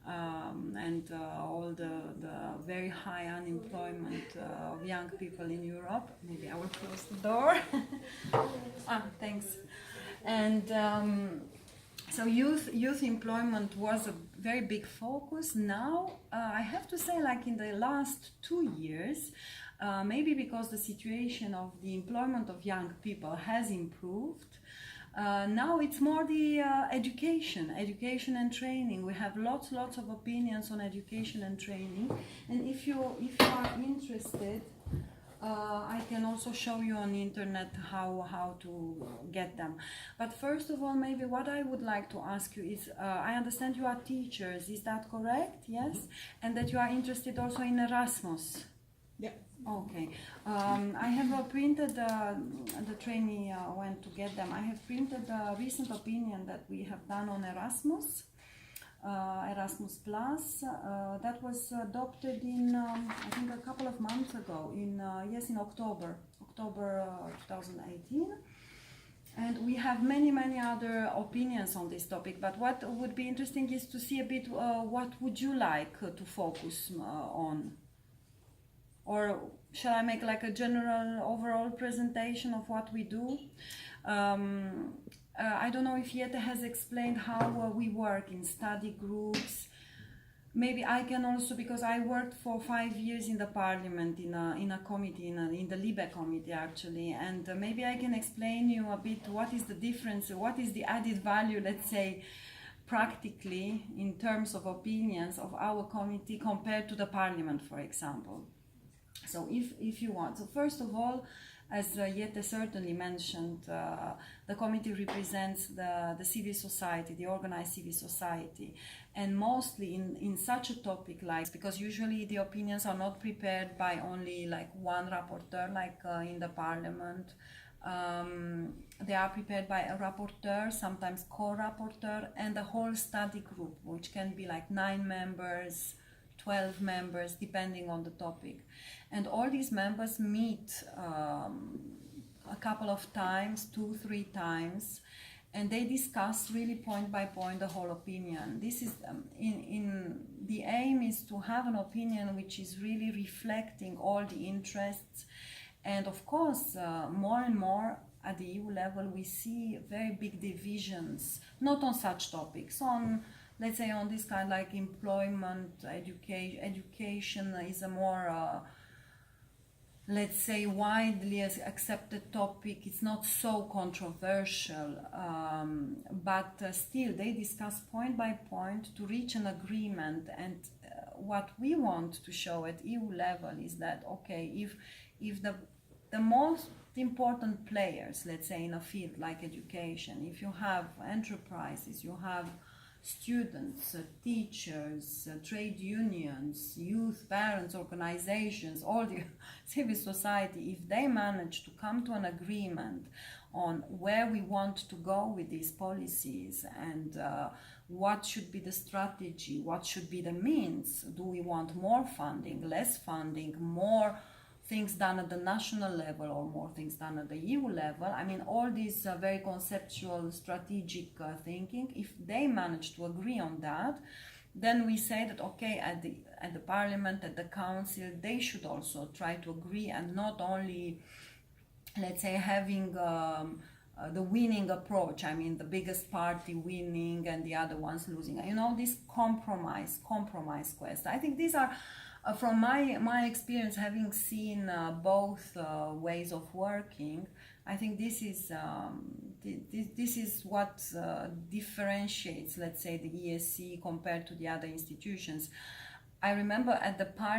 and all the very high unemployment of young people in Europe. Maybe I will close the door. Thanks. And so youth employment was a very big focus. Now, I have to say, like in the last 2 years, maybe because the situation of the employment of young people has improved, now it's more the education and training. We have lots of opinions on education and training, and if you are interested, I can also show you on the internet how to get them. But first of all, maybe what I would like to ask you is, I understand you are teachers, is that correct? Yes? And that you are interested also in Erasmus? Yeah. Okay. I have printed, the trainee went to get them. I have printed a recent opinion that we have done on Erasmus. Erasmus Plus, that was adopted in I think a couple of months ago, in October 2018, and we have many other opinions on this topic. But what would be interesting is to see a bit what would you like to focus on, or shall I make like a general overall presentation of what we do? I don't know if Jette has explained how we work in study groups. Maybe I can also, because I worked for 5 years in the parliament in a committee, in the Libe committee actually, and maybe I can explain you a bit what is the difference, what is the added value, let's say, practically in terms of opinions of our committee compared to the parliament, for example. So if you want. So first of all, as Jette certainly mentioned, the committee represents the civil society, the organized civil society, and mostly in such a topic like, because usually the opinions are not prepared by only like one rapporteur, like in the parliament. They are prepared by a rapporteur, sometimes co-rapporteur, and the whole study group, which can be like 9 members, 12 members, depending on the topic. And all these members meet a couple of times, 2-3 times, and they discuss really point by point the whole opinion. This is in the aim is to have an opinion which is really reflecting all the interests. And of course, more and more at the EU level, we see very big divisions, not on such topics, on, let's say, on this kind like employment, education is a more, let's say, widely accepted topic. It's not so controversial, but still they discuss point by point to reach an agreement. And what we want to show at EU level is that, okay, if the most important players, let's say in a field like education, if you have enterprises, you have students, teachers, trade unions, youth, parents, organizations, all the civil society, if they manage to come to an agreement on where we want to go with these policies and what should be the strategy, what should be the means, do we want more funding, less funding, more things done at the national level or more things done at the EU level. I mean, all these very conceptual, strategic thinking, if they manage to agree on that, then we say that, okay, at the parliament, at the council, they should also try to agree and not only, let's say, having the winning approach, I mean, the biggest party winning and the other ones losing. You know, this compromise quest. I think these are, from my experience, having seen both ways of working, I think this is what differentiates, let's say, the ESC compared to the other institutions. I remember at the parliament